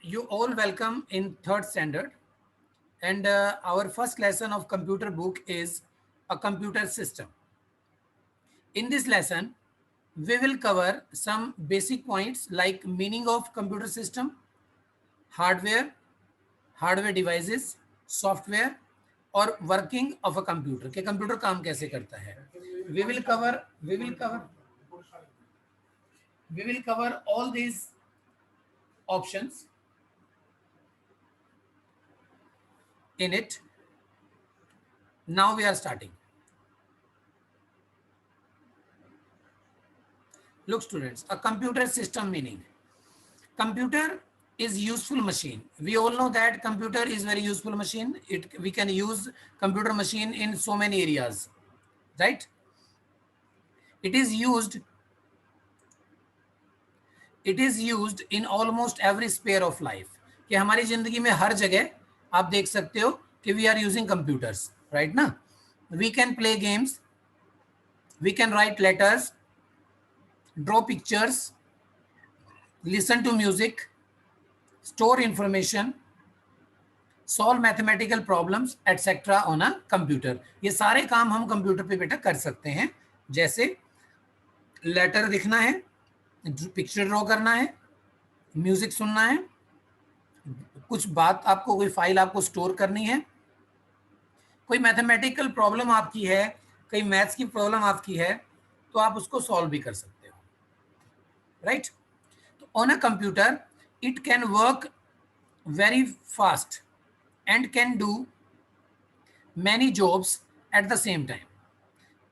You all welcome in third standard, and our first lesson of computer book is a computer system. In this lesson, we will cover some basic points like meaning of computer system, hardware, hardware devices, software और working of a computer कि computer काम कैसे करता है. We will cover all these options in it. Now we are starting. Look students, a computer system meaning. Computer is useful machine. We all know that computer is very useful machine. We can use computer machine in so many areas, right? It is used in almost every sphere of life. कि हमारी जिंदगी में हर जगह आप देख सकते हो कि we are using computers, right ना? We can play games, we can write letters, draw pictures, listen to music, store information, solve mathematical problems etcetera on a computer. ये सारे काम हम कंप्यूटर पे बेटा कर सकते हैं. जैसे लेटर लिखना है, पिक्चर ड्रॉ करना है, म्यूजिक सुनना है, कुछ बात आपको, कोई फाइल आपको स्टोर करनी है, कोई मैथमेटिकल प्रॉब्लम आपकी है, कोई मैथ्स की प्रॉब्लम आपकी है, तो आप उसको सॉल्व भी कर सकते हो, राइट? तो on a computer it can work very fast and can do many jobs at the same time.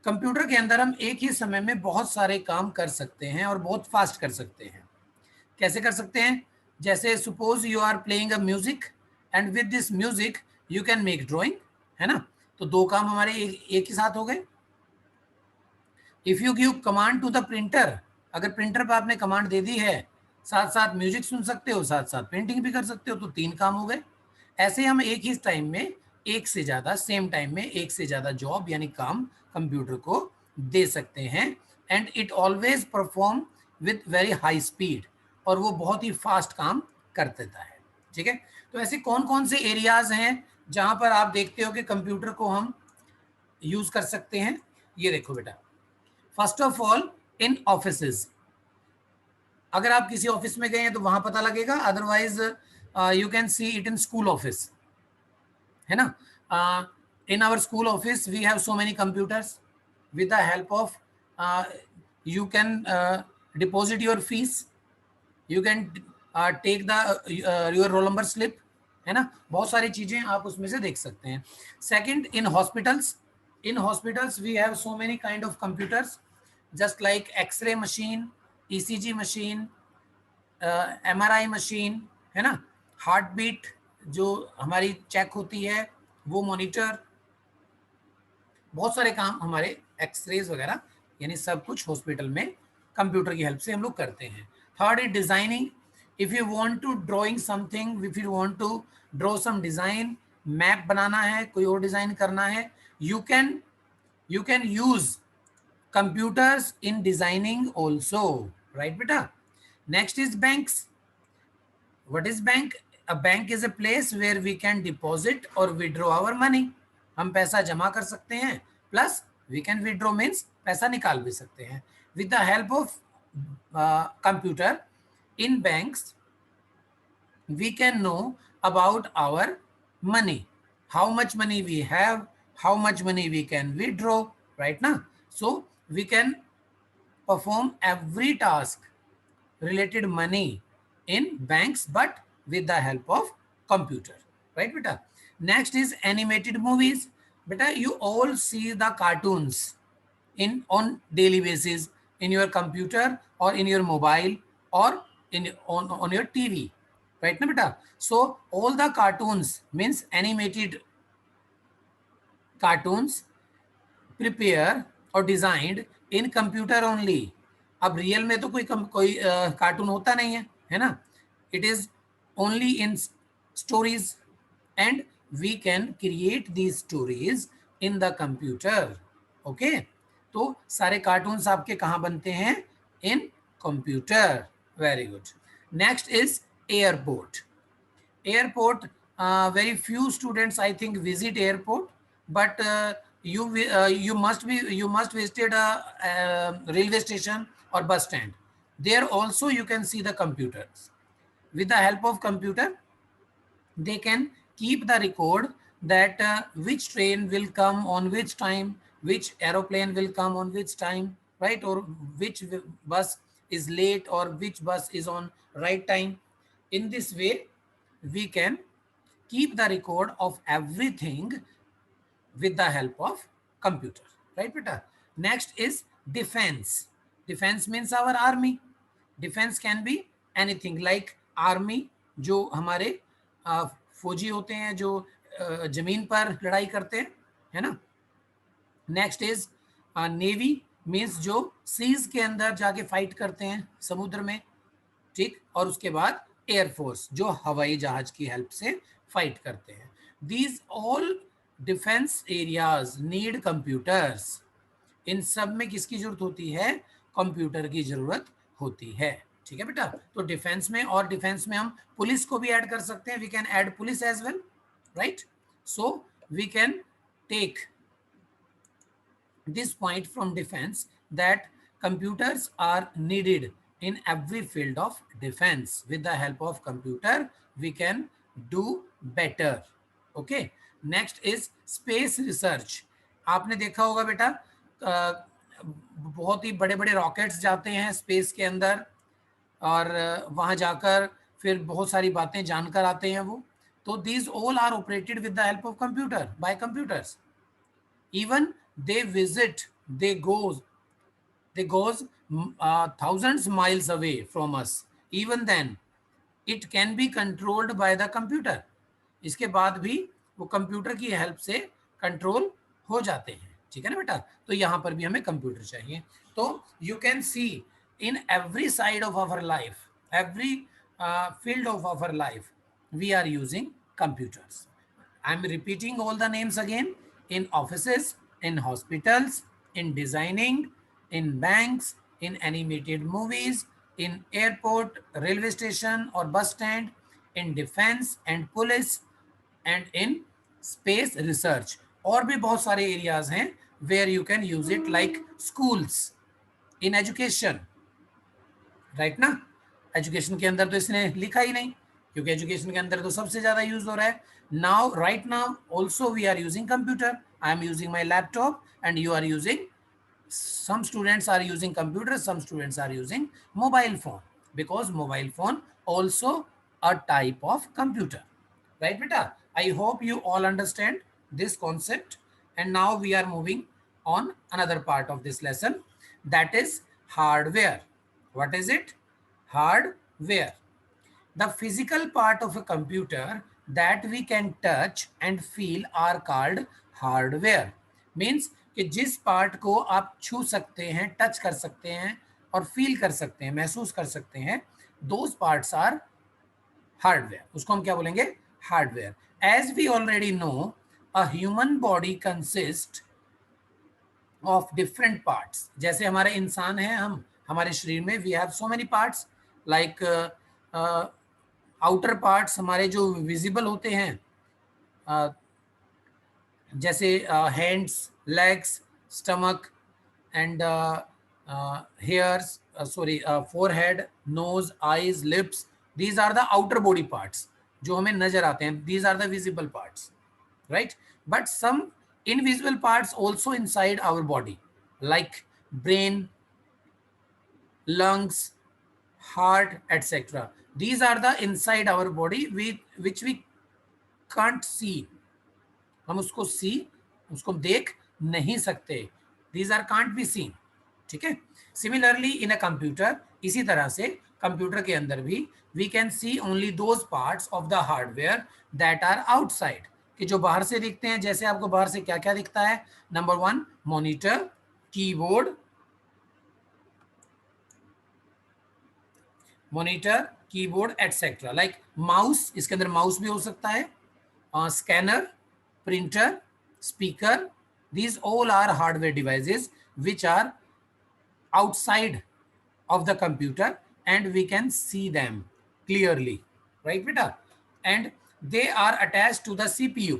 Computer के अंदर हम एक ही समय में बहुत सारे काम कर सकते हैं और बहुत फास्ट कर सकते हैं. कैसे कर सकते हैं? जैसे suppose you are playing a music and with this music you can make drawing, है ना? तो दो काम हमारे एक ही साथ हो गए. If you give command to the printer, अगर प्रिंटर पर आपने कमांड दे दी है, साथ साथ म्यूजिक सुन सकते हो, साथ साथ प्रिंटिंग भी कर सकते हो, तो तीन काम हो गए. ऐसे हम एक ही टाइम में एक से ज़्यादा, सेम टाइम में एक से ज़्यादा जॉब यानी काम कंप्यूटर को दे सकते हैं. And it always perform with very high speed, और वो बहुत ही फास्ट काम कर देता है. ठीक है? तो ऐसे कौन कौन से एरियाज हैं जहां पर आप देखते हो कि कंप्यूटर को हम यूज कर सकते हैं? ये देखो बेटा, first of all in offices. अगर आप किसी ऑफिस में गए हैं तो वहां पता लगेगा, otherwise you can see it in school office, है ना? In our school office we have so many computers. With the help of you can deposit your fees, you can take the your roll number slip, है ना? बहुत सारी चीजें आप उसमें से देख सकते हैं. Second, in hospitals we have so many kind of computers, just like X-ray machine, ECG machine, MRI machine, है ना? हार्ट बीट जो हमारी चेक होती है, वो मॉनिटर, बहुत सारे काम हमारे एक्सरेज वगैरह, यानी सब कुछ हॉस्पिटल में कंप्यूटर की हेल्प से हम लोग करते हैं. Third is designing. If you want to drawing something, if you want to draw some design, map बनाना है, कोई और डिजाइन करना है, you can use computers in designing also, right बेटा? Next is banks. What is bank? A bank is a place where we can deposit or withdraw our money. हम पैसा जमा कर सकते हैं, plus we can withdraw means पैसा निकाल भी सकते हैं. With the help of computer in banks, we can know about our money, how much money we have, how much money we can withdraw, right now? So we can perform every task related money in banks, but with the help of computer, right beta? Next is animated movies. Beta, you all see the cartoons on daily basis in your computer or in your mobile or on your TV, right na beta? So all the cartoons means animated cartoons prepare or designed in computer only. अब real में तो कोई cartoon होता नहीं है ना? It is only in stories, and we can create these stories in the computer. Okay? तो सारे कार्टून्स आपके कहाँ बनते हैं? In computer. Very good. Next is airport. Airport, very few students I think visit airport, but you must visited a railway station or bus stand. There also you can see the computers. With the help of computer, they can keep the record that which train will come on which time, which aeroplane will come on which time, right? Or which bus is late or which bus is on right time. In this way, we can keep the record of everything with the help of computer, right beta? Next is defense. Defense means our army. Defense can be anything like army, जो हमारे फौजी होते हैं, जो जमीन पर लड़ाई करते हैं, है ना. नेक्स्ट इज नेवी, मीन्स जो सीज के अंदर जाके फाइट करते हैं समुद्र में, ठीक. और उसके बाद एयरफोर्स, जो हवाई जहाज की हेल्प से फाइट करते हैं. These all defence areas need computers. इन सब में किसकी जरूरत होती है? कंप्यूटर की जरूरत होती है, ठीक है बेटा. तो डिफेंस में, और डिफेंस में हम पुलिस को भी ऐड कर सकते हैं. We can add police as well, right. So we can take this point from defense that computers are needed in every field of defense. With the help of computer we can do better. Okay, next is space research. आपने देखा होगा बेटा, बहुत ही बड़े बड़े rockets जाते हैं space के अंदर, और वहां जाकर फिर बहुत सारी बातें जानकर आते हैं वो. तो these all are operated with the help of computer, by computers. Even they visit, they goes thousands miles away from us. Even then it can be controlled by the computer. इसके बाद भी वो कंप्यूटर की help से control हो जाते हैं, ठीक है ना बेटा. तो यहाँ पर भी हमें कंप्यूटर चाहिए. तो you can see in every side of our life, every field of our life, we are using computers. I'm repeating all the names again. In offices, in hospitals, in designing, in banks, in animated movies, in airport, railway station or bus stand, in defense and police, and in space research. और भी बहुत सारे areas हैं where you can use it, like schools, in education, right ना. Education के अंदर तो इसने लिखा ही नहीं, क्योंकि एजुकेशन के अंदर तो सबसे ज्यादा यूज हो रहा है. Now right now also we are using computer. I am using my laptop and you are using, some students are using computers, some students are using mobile phone, because mobile phone also a type of computer, right beta? I hope you all understand this concept. And now we are moving on another part of this lesson, that is hardware. What is it? Hardware. The physical part of a computer that we can touch and feel are called hardware. Means कि जिस part को आप छू सकते हैं, touch कर सकते हैं और फील कर सकते हैं, महसूस कर सकते हैं, दोज पार्ट्स आर हार्डवेयर. उसको हम क्या बोलेंगे? Hardware. As we already know, a human body consist of different parts. जैसे हमारे इंसान हैं, हम हमारे शरीर में we have so many parts, like outer parts हमारे जो विजिबल होते हैं, जैसे hands, legs, stomach and hairs, sorry forehead, nose, eyes, lips. These are the outer body parts जो हमें नजर आते हैं. These are the visible parts, right. But some invisible parts also inside our body, like brain, lungs, heart, etc. These are the inside our body which we can't see. हम उसको उसको देख नहीं सकते. These are can't be seen, ठीक है. Similarly in a computer, इसी तरह से कंप्यूटर के अंदर भी we can see only those parts of the hardware that are outside, कि जो बाहर से दिखते हैं. जैसे आपको बाहर से क्या क्या दिखता है? Number 1 monitor, keyboard, monitor, keyboard etcetera. Like mouse, इसके अंदर माउस भी हो सकता है, scanner, printer, speaker. These all are hardware devices which are outside of the computer and we can see them clearly, right beta? and they are attached to the CPU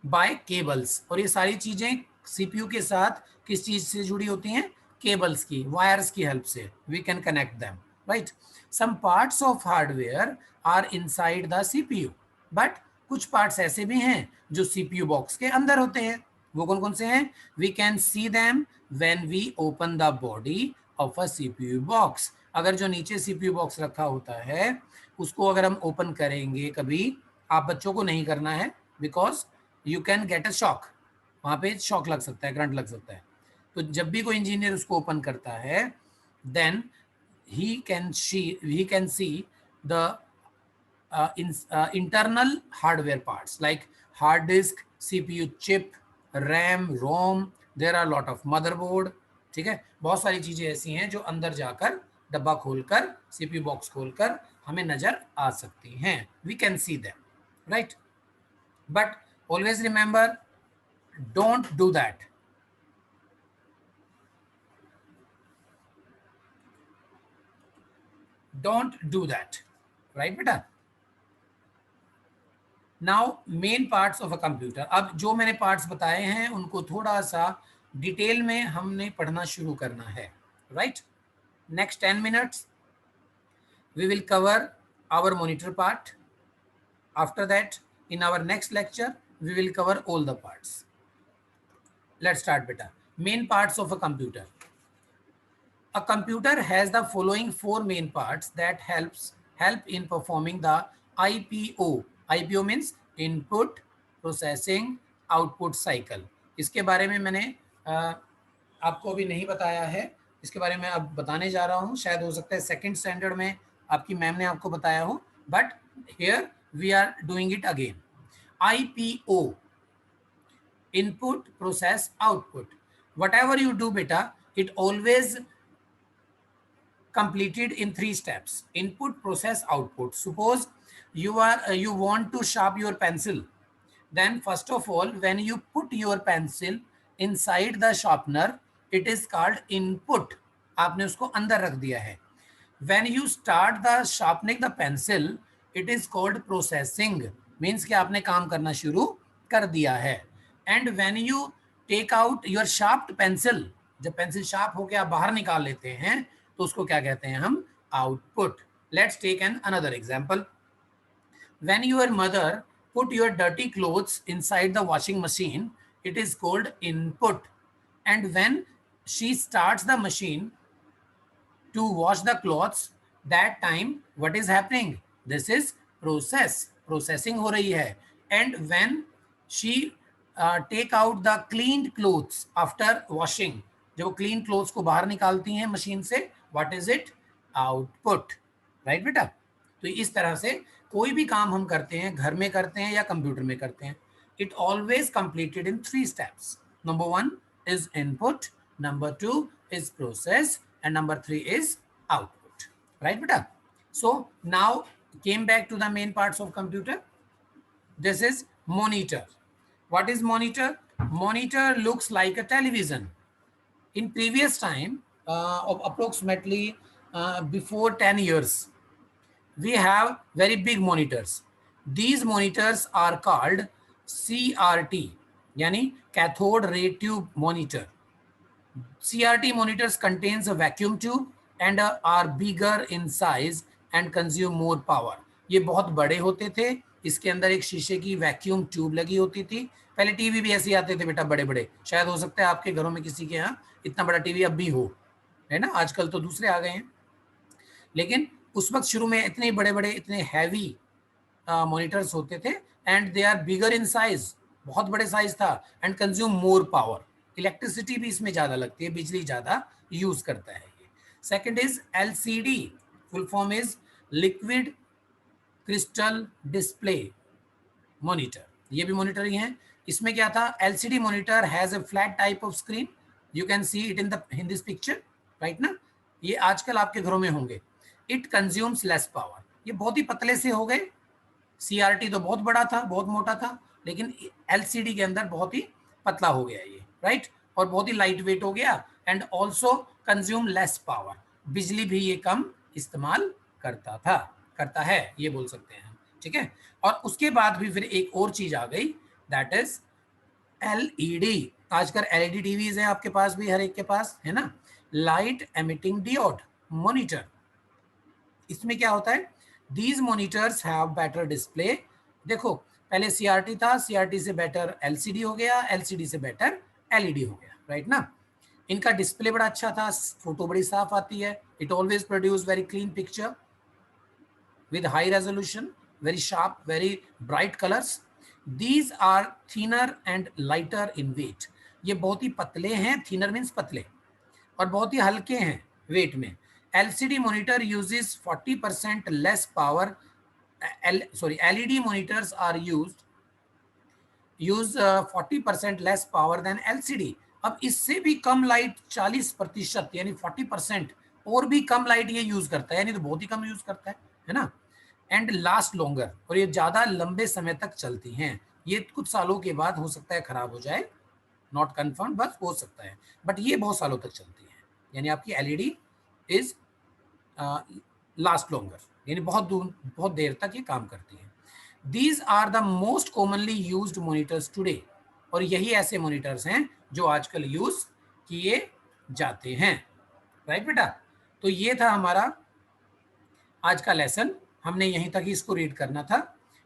by cables. और ये सारी चीजें CPU के साथ किस चीज से जुड़ी होती हैं? केबल्स की, वायर्स की हेल्प से we can connect them, right? Some parts of hardware are inside the CPU, but कुछ पार्ट्स ऐसे भी हैं जो CPU बॉक्स के अंदर होते हैं. वो कौन कौन से हैं? We can see them when we open the body of a CPU box. अगर जो नीचे CPU बॉक्स रखा होता है उसको अगर हम ओपन करेंगे कभी, आप बच्चों को नहीं करना है because you can get a shock, वहां पे शॉक लग सकता है, करंट लग सकता है. तो जब भी कोई इंजीनियर उसको ओपन करता है then he can see the internal hardware parts like hard disk, CPU chip, RAM, ROM, there are a lot of motherboard. ठीक है, बहुत सारी चीजें ऐसी हैं जो अंदर जाकर डब्बा खोलकर CPU बॉक्स खोलकर हमें नजर आ सकती हैं. We can see them, right? But always remember, don't do that. Don't do that, right बेटा? Now main parts of a computer. अब जो मैंने पार्ट्स बताए हैं उनको थोड़ा सा डिटेल में हमने पढ़ना शुरू करना है, right? Next 10 minutes we will cover our monitor part. After that in our next lecture we will cover all the parts. Let's start बेटा. Main parts of a computer. A computer has the following 4 main parts that help in performing the IPO. IPO means input processing output cycle. इसके बारे में मैंने आपको अभी नहीं बताया है, इसके बारे में अब बताने जा रहा हूँ. शायद हो सकता है सेकंड स्टैंडर्ड में आपकी मैम ने आपको बताया हो, but here we are doing it again. IPO, input process output. Whatever you do beta, it always completed in 3 steps: input, process, output. Suppose you want to sharpen your pencil, then first of all when you put your pencil inside the sharpener it is called input. आपने उसको अंदर रख दिया है. When you start the sharpening the pencil it is called processing, means कि आपने काम करना शुरू कर दिया है. And when you take out your sharpened pencil, जब पेंसिल शार्प होके आप बाहर निकाल लेते हैं तो उसको क्या कहते हैं हम? Output. Let's take an another example. When your mother put your dirty clothes inside the washing machine it is called input. And when she starts the machine to wash the clothes that time what is happening? This is process. Processing हो रही है. And when she take out the cleaned clothes after washing, जब वो clean clothes को बाहर निकालती हैं machine से, what is it? Output. Right बेटा? तो इस तरह से कोई भी काम हम करते हैं, घर में करते हैं या कंप्यूटर में करते हैं, it always completed in 3 steps. Number 1 is input, number 2 is process and number 3 is output. Right बेटा? So now came back to the main parts of computer. This is monitor. What is monitor? Monitor looks like a television. In previous time, of approximately before 10 years, we have very big monitors. These monitors are called CRT, yani cathode ray tube monitor. CRT monitors contains a vacuum tube and are bigger in size and consume more power. ये बहुत बड़े होते थे. इसके अंदर एक शीशे की वैक्यूम ट्यूब लगी होती थी. पहले टीवी भी ऐसे आते थे बेटा, बड़े बड़े. शायद हो सकता है आपके घरों में किसी के यहाँ इतना बड़ा टीवी अब भी हो, है ना? आजकल तो दूसरे आ गए हैं, लेकिन उस वक्त शुरू में इतने बड़े बड़े, इतने हैवी मॉनिटर्स होते थे. And they are bigger in size, बहुत बड़े साइज था. एंड कंज्यूम मोर पावर, इलेक्ट्रिसिटी भी इसमें ज़्यादा लगती है, बिजली ज़्यादा यूज़ करता है ये. Second is LCD, full form is liquid crystal display monitor. ये भी मॉनिटर ही है. इसमें क्या था? LCD monitor has a flat type of screen. You can see it in this picture, right ना? ये आजकल आपके घरों में होंगे. It consumes less power. ये बहुत ही पतले से हो गए. CRT तो बहुत बड़ा था, बहुत मोटा था, लेकिन LCD के अंदर बहुत ही पतला हो गया ये, राइट? और बहुत ही लाइट वेट हो गया. And also consume less power, बिजली भी ये कम इस्तेमाल करता था. करता है, ये बोल सकते हैं हम, ठीक है। और उसके बाद भी फिर एक और चीज आ गई, दैट इज एलईडी। आजकल एलईडी टीवीज हैं आपके पास भी, हर एक के पास है ना, लाइट एमिटिंग डियोड मॉनिटर। इसमें क्या होता है, these monitors have better display. देखो पहले सीआरटी था, सीआरटी से बेटर एलसीडी हो गया, एलसीडी से बेटर एलईडी हो गया, राइट ना। इनका डिस्प्ले बड़ा अच्छा था, फोटो बड़ी साफ आती है, it always produce very clean picture with high resolution, very sharp, very bright colors. These are thinner and lighter in weight. ये बहुत ही पतले हैं, thinner means पतले, और बहुत ही हल्के हैं वेट में। LCD monitor uses 40% less power. LED monitors are use 40% less power than LCD. अब इससे भी कम लाइट 40% यानी 40% और भी कम लाइट ये यूज करता है, यानी तो बहुत ही कम यूज करता है ना। एंड लास्ट लॉन्गर, और ये ज्यादा लंबे समय तक चलती हैं। ये कुछ सालों के बाद हो सकता है खराब हो जाए, नॉट कंफर्म, बस हो सकता है, बट ये बहुत सालों तक चलती है। यानी आपकी एलईडी इज लास्ट लॉन्गर, यानी बहुत देर तक ये काम करती है। These are the most commonly used monitors today. और यही ऐसे मॉनिटर्स हैं जो आजकल यूज किए जाते हैं, राइट बेटा। तो ये था हमारा आज का लेसन, हमने यहीं तक ही इसको रीड करना था।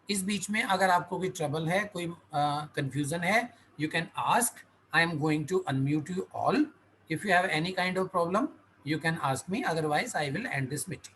इस बीच में अगर आपको कोई ट्रबल है, कोई कंफ्यूजन है, you can ask, I am going to unmute you all. If you have any kind of problem you can ask me, otherwise I will end this meeting.